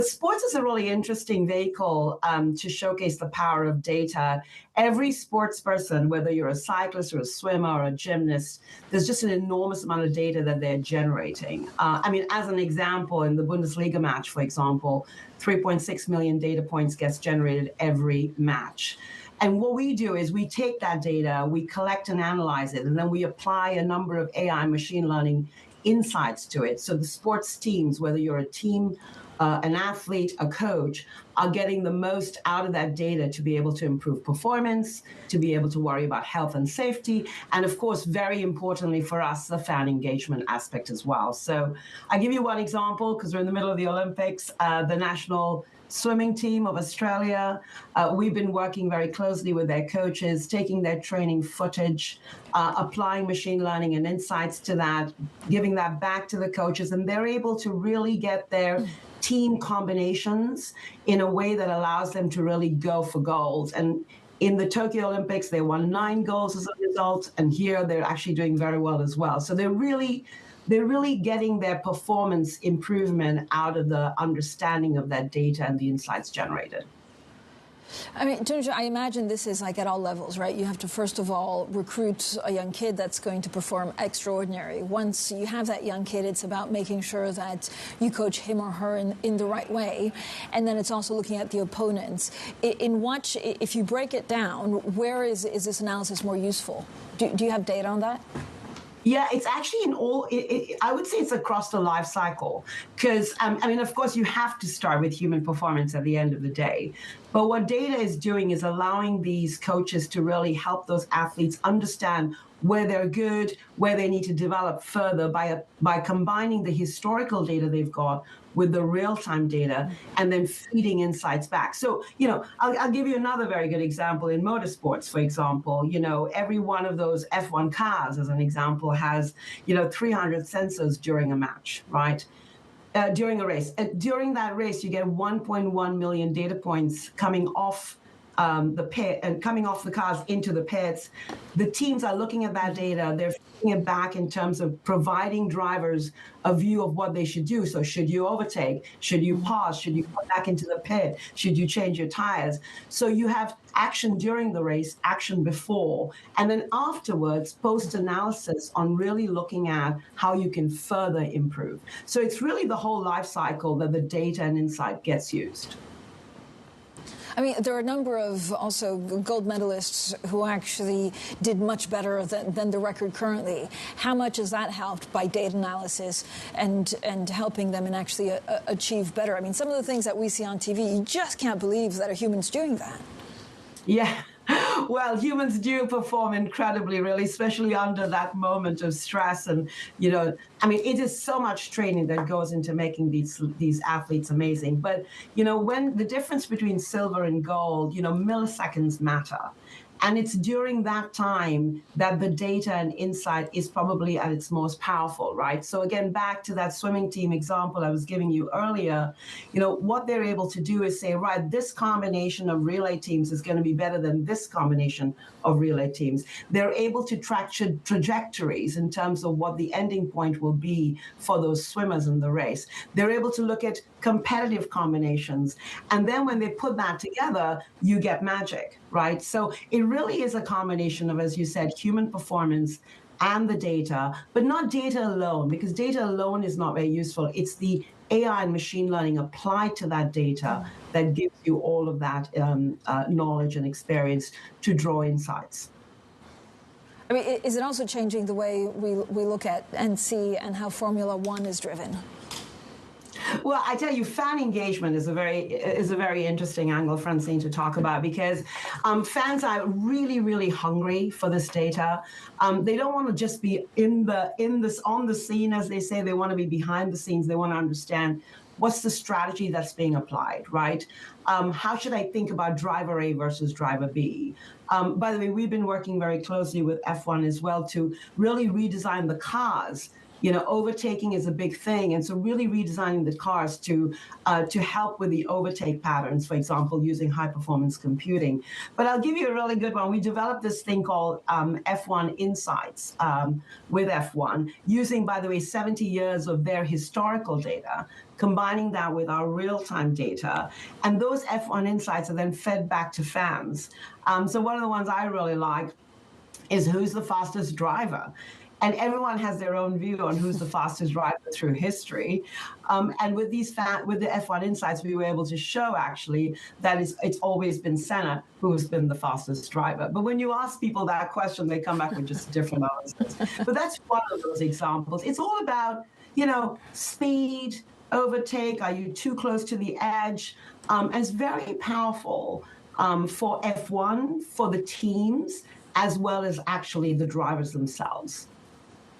Sports is a really interesting vehicle to showcase the power of data. Every sports person, whether you're a cyclist or a swimmer or a gymnast, there's just an enormous amount of data that they're generating. As an example, in the Bundesliga match, for example, 3.6 million data points gets generated every match. And what we do is we take that data, we collect and analyze it, and then we apply a number of AI machine learning insights to it. So the sports teams, whether you're a team, an athlete, a coach, are getting the most out of that data to be able to improve performance, to be able to worry about health and safety, and of course, very importantly for us, the fan engagement aspect as well. So I'll give you one example, because we're in the middle of the Olympics. The national swimming team of Australia, we've been working very closely with their coaches, taking their training footage, applying machine learning and insights to that, giving that back to the coaches, and they're able to really get their team combinations in a way that allows them to really go for gold. And in the Tokyo Olympics, they won 9 golds as a result, and here they're actually doing very well as well. So they're really getting their performance improvement out of the understanding of that data and the insights generated. I mean, Tanuja, I imagine this is like at all levels, right? You have to, first of all, recruit a young kid that's going to perform extraordinary. Once you have that young kid, it's about making sure that you coach him or her in the right way. And then it's also looking at the opponents. If you break it down, where is this analysis more useful? Do you have data on that? Yeah, it's actually in all, I would say it's across the life cycle. Because, of course, you have to start with human performance at the end of the day. But what data is doing is allowing these coaches to really help those athletes understand where they're good, where they need to develop further by combining the historical data they've got with the real-time data and then feeding insights back. So, I'll give you another very good example in motorsports, for example. Every one of those F1 cars, as an example, has, 300 sensors during a match, right? During a race. During that race, you get 1.1 million data points coming off the pit and coming off the cars into the pits. The teams are looking at that data. They're feeding it back in terms of providing drivers a view of what they should do. So should you overtake? Should you pause? Should you come back into the pit? Should you change your tires? So you have action during the race, action before, and then afterwards, post-analysis on really looking at how you can further improve. So it's really the whole life cycle that the data and insight gets used. I mean, there are a number of also gold medalists who actually did much better than the record currently. How much has that helped by data analysis and helping them and actually achieve better? I mean, some of the things that we see on TV, you just can't believe that a human's doing that. Yeah. Well, humans do perform incredibly, really, especially under that moment of stress. And, it is so much training that goes into making these athletes amazing. But, when the difference between silver and gold, milliseconds matter. And it's during that time that the data and insight is probably at its most powerful, right? So again, back to that swimming team example I was giving you earlier, what they're able to do is say, right, this combination of relay teams is going to be better than this combination of relay teams. They're able to track trajectories in terms of what the ending point will be for those swimmers in the race. They're able to look at competitive combinations. And then when they put that together, you get magic, right? So it really is a combination of, as you said, human performance and the data, but not data alone, because data alone is not very useful. It's the AI and machine learning applied to that data that gives you all of that knowledge and experience to draw insights. I mean, is it also changing the way we look at and see and how Formula One is driven? Well, I tell you, fan engagement is a very interesting angle, Francine, to talk about, because fans are really, really hungry for this data. They don't want to just be on the scene, as they say. They want to be behind the scenes. They want to understand what's the strategy that's being applied, right? How should I think about driver A versus driver B? By the way, we've been working very closely with F1 as well to really redesign the cars. Overtaking is a big thing. And so really redesigning the cars to help with the overtake patterns, for example, using high performance computing. But I'll give you a really good one. We developed this thing called F1 Insights with F1, using, by the way, 70 years of their historical data, combining that with our real-time data. And those F1 insights are then fed back to fans. So one of the ones I really like is who's the fastest driver. And everyone has their own view on who's the fastest driver through history. And with with the F1 insights, we were able to show actually that it's always been Senna who's been the fastest driver. But when you ask people that question, they come back with just different answers. But that's one of those examples. It's all about, speed, overtake. Are you too close to the edge? And it's very powerful for F1, for the teams, as well as actually the drivers themselves.